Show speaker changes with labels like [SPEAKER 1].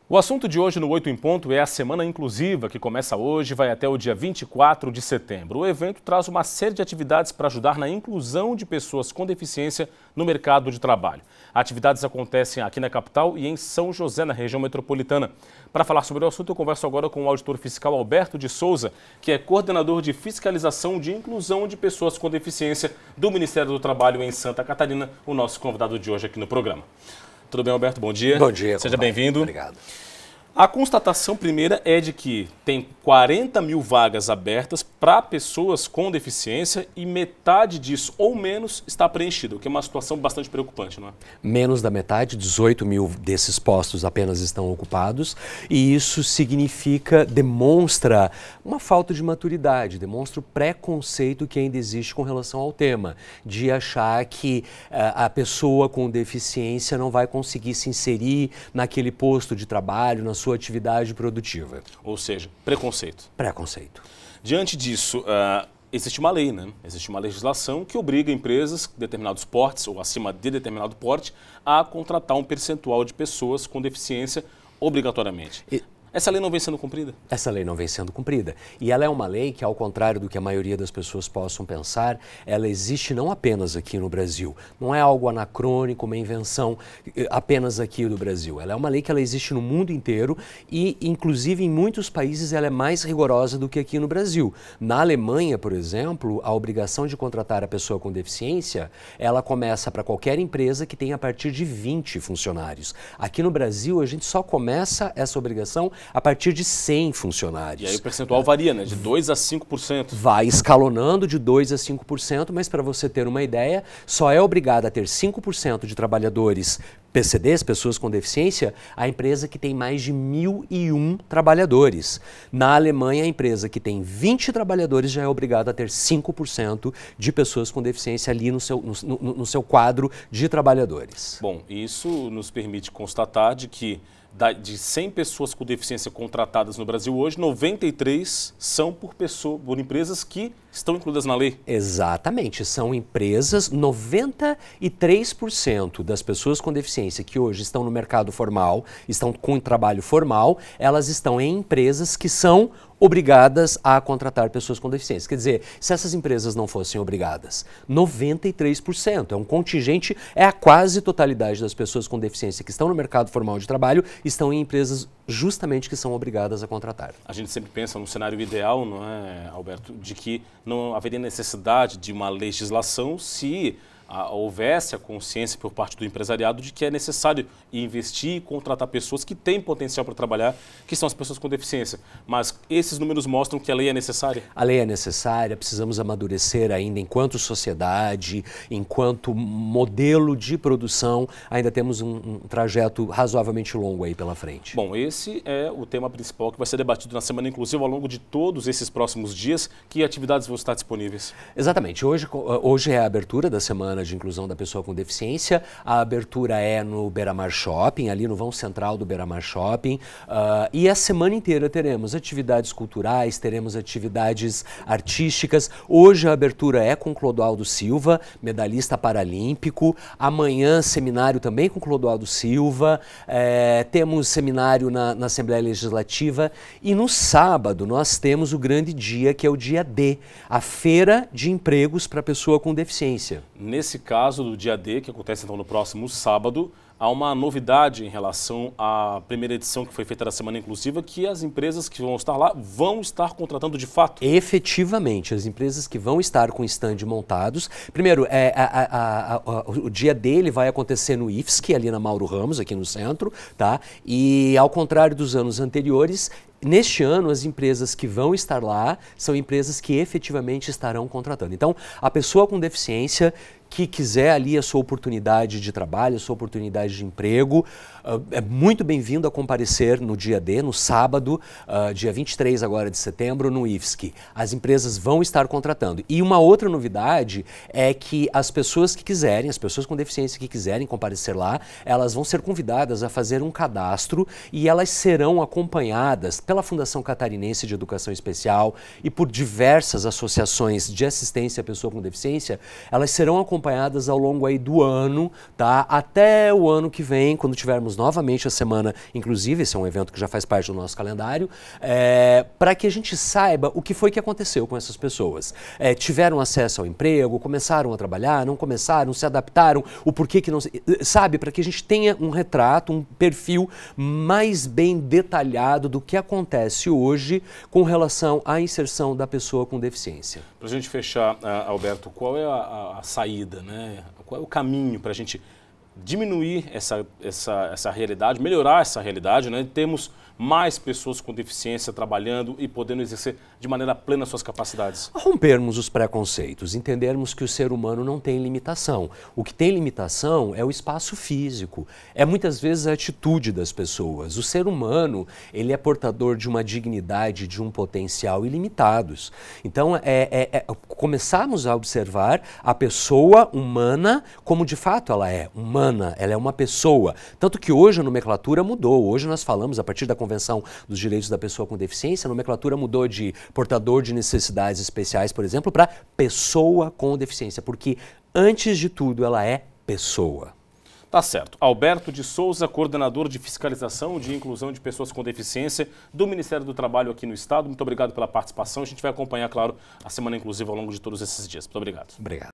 [SPEAKER 1] O assunto de hoje no 8 em Ponto é a Semana Inclusiva, que começa hoje e vai até o dia 24 de setembro. É a Semana Inclusiva que começa hoje e vai até o dia 24 de setembro. O evento traz uma série de atividades para ajudar na inclusão de pessoas com deficiência no mercado de trabalho. Atividades acontecem aqui na capital e em São José, na região metropolitana. Para falar sobre o assunto, eu converso agora com o auditor fiscal Alberto de Souza, que é coordenador de fiscalização de inclusão de pessoas com deficiência do Ministério do Trabalho em Santa Catarina, o nosso convidado de hoje aqui no programa. Tudo bem, Alberto? Bom dia.
[SPEAKER 2] Bom dia.
[SPEAKER 1] Seja bem-vindo.
[SPEAKER 2] Obrigado.
[SPEAKER 1] A constatação primeira é de que tem 40 mil vagas abertas para pessoas com deficiência e metade disso, ou menos, está preenchida, o que é uma situação bastante preocupante, não é?
[SPEAKER 2] Menos da metade, 18 mil desses postos apenas estão ocupados, e isso demonstra uma falta de maturidade, demonstra o preconceito que ainda existe com relação ao tema, de achar que a pessoa com deficiência não vai conseguir se inserir naquele posto de trabalho, na sua atividade produtiva.
[SPEAKER 1] Ou seja, preconceito.
[SPEAKER 2] Preconceito.
[SPEAKER 1] Diante disso, existe uma lei, né? Existe uma legislação que obriga empresas de determinados portes ou acima de determinado porte a contratar um percentual de pessoas com deficiência obrigatoriamente. Essa lei não vem sendo cumprida?
[SPEAKER 2] Essa lei não vem sendo cumprida. E ela é uma lei que, ao contrário do que a maioria das pessoas possam pensar, ela existe não apenas aqui no Brasil. Não é algo anacrônico, uma invenção apenas aqui do Brasil. Ela é uma lei que ela existe no mundo inteiro e, inclusive, em muitos países ela é mais rigorosa do que aqui no Brasil. Na Alemanha, por exemplo, a obrigação de contratar a pessoa com deficiência, ela começa para qualquer empresa que tenha a partir de 20 funcionários. Aqui no Brasil, a gente só começa essa obrigação a partir de 100 funcionários.
[SPEAKER 1] E aí o percentual varia, né? De 2% a 5%.
[SPEAKER 2] Vai escalonando de 2% a 5%, mas para você ter uma ideia, só é obrigada a ter 5% de trabalhadores PCDs, pessoas com deficiência, a empresa que tem mais de 1.001 trabalhadores. Na Alemanha, a empresa que tem 20 trabalhadores já é obrigada a ter 5% de pessoas com deficiência ali no seu quadro de trabalhadores.
[SPEAKER 1] Bom, isso nos permite constatar de que de 100 pessoas com deficiência contratadas no Brasil hoje, 93 são por empresas que estão incluídas na lei.
[SPEAKER 2] Exatamente, são empresas, 93% das pessoas com deficiência que hoje estão no mercado formal, estão com trabalho formal, elas estão em empresas que são obrigadas a contratar pessoas com deficiência. Quer dizer, se essas empresas não fossem obrigadas, 93%, é um contingente, é a quase totalidade das pessoas com deficiência que estão no mercado formal de trabalho, estão em empresas justamente que são obrigadas a contratar.
[SPEAKER 1] A gente sempre pensa num cenário ideal, não é, Alberto, de que não haveria necessidade de uma legislação se houvesse a consciência por parte do empresariado de que é necessário investir e contratar pessoas que têm potencial para trabalhar, que são as pessoas com deficiência. Mas esses números mostram que a lei é necessária?
[SPEAKER 2] A lei é necessária, precisamos amadurecer ainda enquanto sociedade, enquanto modelo de produção, ainda temos um trajeto razoavelmente longo aí pela frente.
[SPEAKER 1] Bom, esse é o tema principal que vai ser debatido na Semana Inclusiva ao longo de todos esses próximos dias. Que atividades vão estar disponíveis?
[SPEAKER 2] Exatamente. Hoje é a abertura da Semana de Inclusão da Pessoa com Deficiência. A abertura é no Beira-Mar Shopping, ali no vão central do Beira-Mar Shopping. E a semana inteira teremos atividades culturais, teremos atividades artísticas. Hoje a abertura é com Clodoaldo Silva, medalhista paralímpico. Amanhã, seminário também com Clodoaldo Silva. Temos seminário na Assembleia Legislativa. E no sábado nós temos o grande dia, que é o dia D, a Feira de Empregos para Pessoa com Deficiência.
[SPEAKER 1] Nesse caso do dia D, que acontece então no próximo sábado, há uma novidade em relação à primeira edição que foi feita da Semana Inclusiva, que as empresas que vão estar lá vão estar contratando de fato.
[SPEAKER 2] Efetivamente, as empresas que vão estar com stand montados. Primeiro, o dia dele vai acontecer no IFSC, ali na Mauro Ramos, aqui no centro, tá? E ao contrário dos anos anteriores, neste ano, as empresas que vão estar lá são empresas que efetivamente estarão contratando. Então, a pessoa com deficiência que quiser ali a sua oportunidade de trabalho, a sua oportunidade de emprego, é muito bem-vindo a comparecer no dia D, no sábado, dia 23 agora de setembro, no IFSC. As empresas vão estar contratando. E uma outra novidade é que as pessoas que quiserem, as pessoas com deficiência que quiserem comparecer lá, elas vão ser convidadas a fazer um cadastro e elas serão acompanhadas pela Fundação Catarinense de Educação Especial e por diversas associações de assistência à pessoa com deficiência. Elas serão acompanhadas acompanhadas ao longo aí do ano, tá? Até o ano que vem, quando tivermos novamente a semana inclusive, esse é um evento que já faz parte do nosso calendário, para que a gente saiba o que foi que aconteceu com essas pessoas. Tiveram acesso ao emprego, começaram a trabalhar, não começaram, se adaptaram, o porquê que não... Sabe, para que a gente tenha um retrato, um perfil mais bem detalhado do que acontece hoje com relação à inserção da pessoa com deficiência.
[SPEAKER 1] Para a gente fechar, Alberto, qual é a saída, né? Qual é o caminho para a gente diminuir essa realidade, melhorar essa realidade, né? Temos mais pessoas com deficiência trabalhando e podendo exercer de maneira plena suas capacidades?
[SPEAKER 2] Rompermos os preconceitos, entendermos que o ser humano não tem limitação. O que tem limitação é o espaço físico, é muitas vezes a atitude das pessoas. O ser humano, ele é portador de uma dignidade, de um potencial ilimitados. Então, começarmos a observar a pessoa humana como de fato ela é humana, ela é uma pessoa. Tanto que hoje a nomenclatura mudou, hoje nós falamos a partir da Convenção dos Direitos da Pessoa com Deficiência, a nomenclatura mudou de portador de necessidades especiais, por exemplo, para pessoa com deficiência, porque antes de tudo ela é pessoa.
[SPEAKER 1] Tá certo. Alberto de Souza, coordenador de fiscalização de inclusão de pessoas com deficiência do Ministério do Trabalho aqui no Estado. Muito obrigado pela participação. A gente vai acompanhar, claro, a Semana Inclusiva ao longo de todos esses dias. Muito obrigado.
[SPEAKER 2] Obrigado.